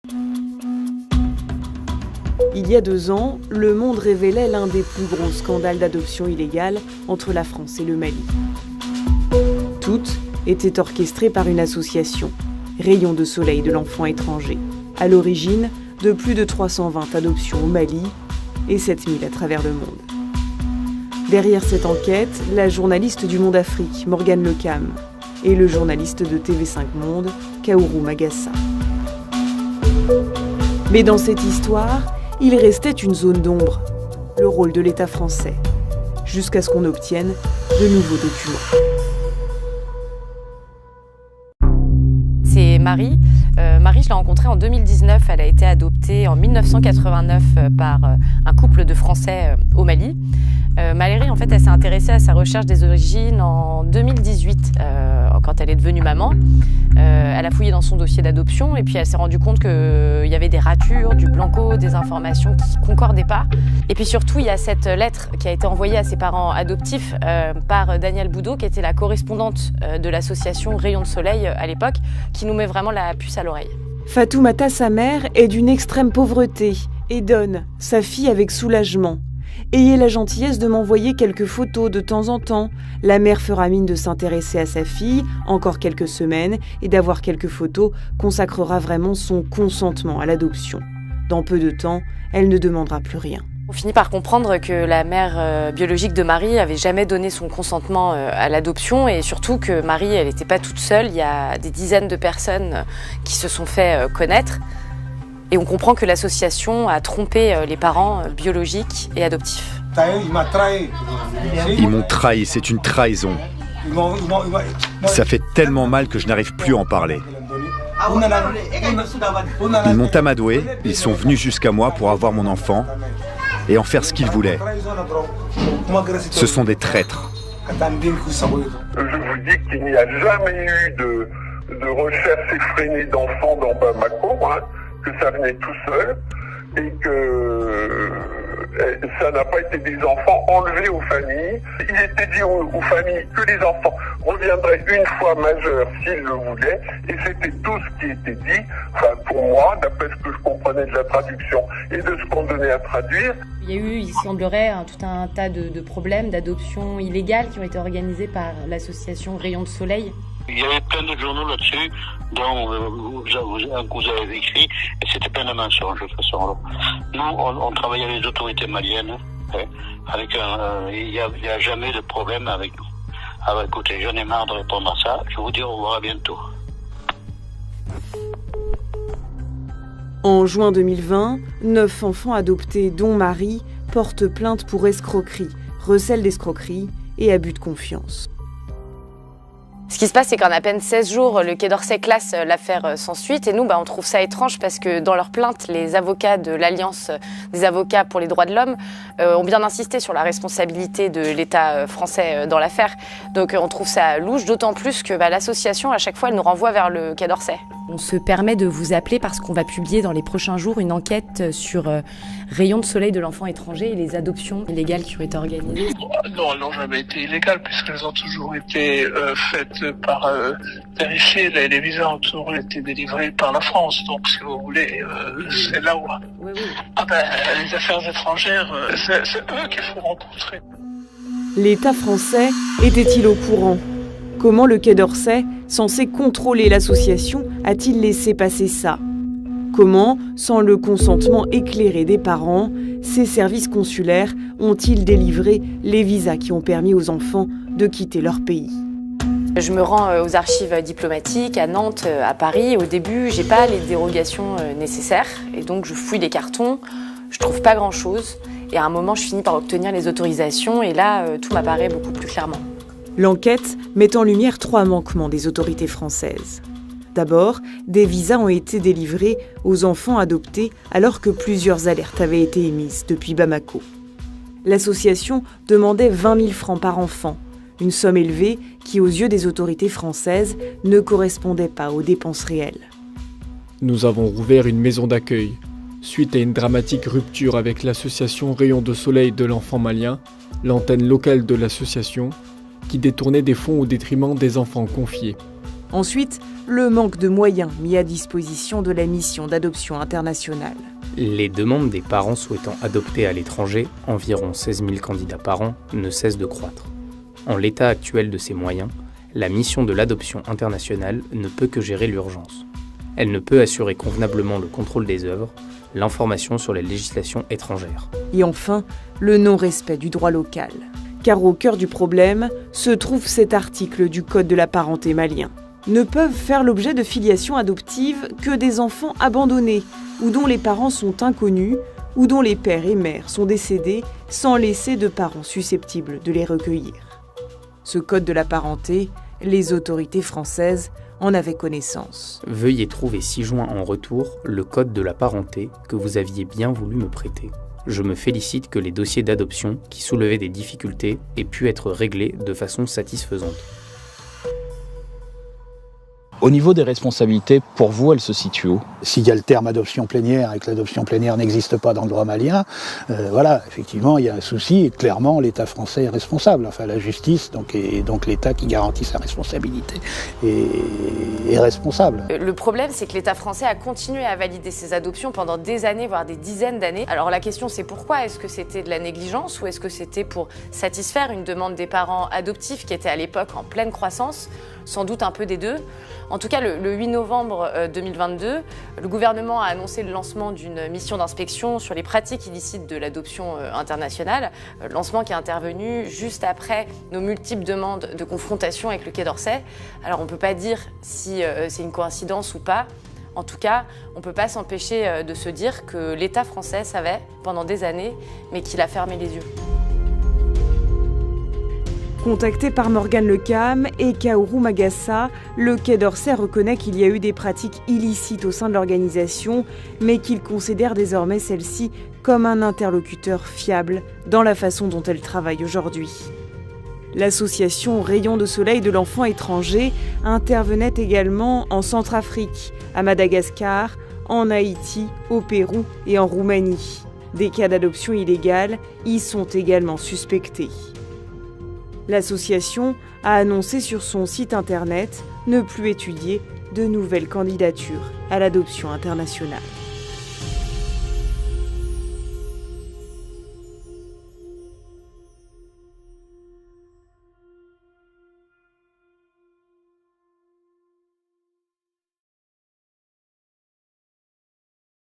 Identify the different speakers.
Speaker 1: Il y a 2 ans, Le Monde révélait l'un des plus gros scandales d'adoption illégale entre la France et le Mali. Toutes étaient orchestrées par une association, Rayons de Soleil de l'Enfant Étranger, à l'origine de plus de 320 adoptions au Mali et 7000 à travers le monde. Derrière cette enquête, la journaliste du Monde Afrique, Morgane Lecam, et le journaliste de TV5 Monde, Kaourou Magassa. Mais dans cette histoire, il restait une zone d'ombre, le rôle de l'État français, jusqu'à ce qu'on obtienne de nouveaux documents.
Speaker 2: C'est Marie. Marie, je l'ai rencontrée en 2019. Elle a été adoptée en 1989 par un couple de Français au Mali. Marie, en fait, elle s'est intéressée à sa recherche des origines en 2018, quand elle est devenue maman. Elle a fouillé dans son dossier d'adoption et puis elle s'est rendue compte qu'il y avait des ratures, du blanco, des informations qui ne concordaient pas. Et puis surtout, il y a cette lettre qui a été envoyée à ses parents adoptifs par Danielle Boudot, qui était la correspondante de l'association Rayons de Soleil à l'époque, qui nous met vraiment la puce à l'oreille.
Speaker 1: Fatoumata, sa mère, est d'une extrême pauvreté et donne sa fille avec soulagement. Ayez la gentillesse de m'envoyer quelques photos de temps en temps. La mère fera mine de s'intéresser à sa fille encore quelques semaines et d'avoir quelques photos consacrera vraiment son consentement à l'adoption. Dans peu de temps, elle ne demandera plus rien.
Speaker 2: On finit par comprendre que la mère biologique de Marie avait jamais donné son consentement à l'adoption et surtout que Marie, elle n'était pas toute seule. Il y a des dizaines de personnes qui se sont fait connaître. Et on comprend que l'association a trompé les parents biologiques et adoptifs.
Speaker 3: Ils m'ont trahi, c'est une trahison. Ça fait tellement mal que je n'arrive plus à en parler. Ils m'ont amadoué, ils sont venus jusqu'à moi pour avoir mon enfant et en faire ce qu'ils voulaient. Ce sont des traîtres.
Speaker 4: Je vous dis qu'il n'y a jamais eu de recherche effrénée d'enfants dans Bamako, que ça venait tout seul et que ça n'a pas été des enfants enlevés aux familles. Il était dit aux familles que les enfants reviendraient une fois majeurs s'ils le voulaient et c'était tout ce qui était dit, pour moi, d'après ce que je comprenais de la traduction et de ce qu'on donnait à traduire.
Speaker 2: Il y a eu, il semblerait, tout un tas de problèmes d'adoption illégale qui ont été organisés par l'association Rayons de Soleil.
Speaker 5: Il y avait plein de journaux là-dessus, dont vous avez écrit, et c'était plein de mensonges de toute façon. Nous, on travaille avec les autorités maliennes, il n'y a jamais de problème avec nous. Alors écoutez, j'en ai marre de répondre à ça, je vous dis au revoir à bientôt.
Speaker 1: En juin 2020, 9 enfants adoptés, dont Marie, portent plainte pour escroquerie, recel d'escroquerie et abus de confiance.
Speaker 2: Ce qui se passe, c'est qu'en à peine 16 jours, le Quai d'Orsay classe l'affaire sans suite. Et nous, on trouve ça étrange parce que dans leur plainte, les avocats de l'Alliance des avocats pour les droits de l'homme ont bien insisté sur la responsabilité de l'État français dans l'affaire. Donc on trouve ça louche, d'autant plus que l'association, à chaque fois, elle nous renvoie vers le Quai d'Orsay. On se permet de vous appeler parce qu'on va publier dans les prochains jours une enquête sur Rayons de Soleil de l'Enfant Étranger et les adoptions illégales qui ont été organisées.
Speaker 6: Non, elles n'ont jamais été illégales puisqu'elles ont toujours été faites par vérifier. Les visas ont toujours été délivrés par la France. Donc, si vous voulez, c'est là où...
Speaker 2: Oui.
Speaker 6: Les affaires étrangères, c'est eux qu'il faut rencontrer.
Speaker 1: L'État français était-il au courant ? Comment le Quai d'Orsay, censé contrôler l'association, a-t-il laissé passer ça ? Comment, sans le consentement éclairé des parents, ces services consulaires ont-ils délivré les visas qui ont permis aux enfants de quitter leur pays ?
Speaker 2: Je me rends aux archives diplomatiques à Nantes, à Paris. Au début, j'ai pas les dérogations nécessaires et donc je fouille les cartons, je trouve pas grand-chose et à un moment, je finis par obtenir les autorisations et là, tout m'apparaît beaucoup plus clairement.
Speaker 1: L'enquête met en lumière 3 manquements des autorités françaises. D'abord, des visas ont été délivrés aux enfants adoptés alors que plusieurs alertes avaient été émises depuis Bamako. L'association demandait 20 000 francs par enfant, une somme élevée qui, aux yeux des autorités françaises, ne correspondait pas aux dépenses réelles.
Speaker 7: Nous avons rouvert une maison d'accueil. Suite à une dramatique rupture avec l'association Rayons de Soleil de l'Enfant Malien, l'antenne locale de l'association, qui détournait des fonds au détriment des enfants confiés.
Speaker 1: Ensuite, le manque de moyens mis à disposition de la mission d'adoption internationale.
Speaker 8: Les demandes des parents souhaitant adopter à l'étranger, environ 16 000 candidats par an, ne cessent de croître. En l'état actuel de ses moyens, la mission de l'adoption internationale ne peut que gérer l'urgence. Elle ne peut assurer convenablement le contrôle des œuvres, l'information sur les législations étrangères.
Speaker 1: Et enfin, le non-respect du droit local. Car au cœur du problème se trouve cet article du Code de la parenté malien. Ne peuvent faire l'objet de filiation adoptive que des enfants abandonnés, ou dont les parents sont inconnus, ou dont les pères et mères sont décédés sans laisser de parents susceptibles de les recueillir. Ce Code de la parenté, les autorités françaises en avaient connaissance.
Speaker 8: Veuillez trouver ci-joint en retour le Code de la parenté que vous aviez bien voulu me prêter. Je me félicite que les dossiers d'adoption qui soulevaient des difficultés aient pu être réglés de façon satisfaisante.
Speaker 9: Au niveau des responsabilités, pour vous, elles se situent où?
Speaker 10: S'il y a le terme adoption plénière et que l'adoption plénière n'existe pas dans le droit malien, voilà, effectivement, il y a un souci et clairement, l'État français est responsable. Enfin, la justice, et donc l'État qui garantit sa responsabilité est responsable.
Speaker 2: Le problème, c'est que l'État français a continué à valider ces adoptions pendant des années, voire des dizaines d'années. Alors la question, c'est pourquoi? Est-ce que c'était de la négligence ou est-ce que c'était pour satisfaire une demande des parents adoptifs qui était à l'époque en pleine croissance? Sans doute un peu des deux. En tout cas, le 8 novembre 2022, le gouvernement a annoncé le lancement d'une mission d'inspection sur les pratiques illicites de l'adoption internationale, lancement qui est intervenu juste après nos multiples demandes de confrontation avec le Quai d'Orsay. Alors on ne peut pas dire si c'est une coïncidence ou pas. En tout cas, on ne peut pas s'empêcher de se dire que l'État français savait pendant des années, mais qu'il a fermé les yeux.
Speaker 1: Contacté par Morgane Lecam et Kaoru Magassa, le Quai d'Orsay reconnaît qu'il y a eu des pratiques illicites au sein de l'organisation, mais qu'il considère désormais celle-ci comme un interlocuteur fiable dans la façon dont elle travaille aujourd'hui. L'association Rayons de Soleil de l'enfant étranger intervenait également en Centrafrique, à Madagascar, en Haïti, au Pérou et en Roumanie. Des cas d'adoption illégale y sont également suspectés. L'association a annoncé sur son site internet ne plus étudier de nouvelles candidatures à l'adoption internationale.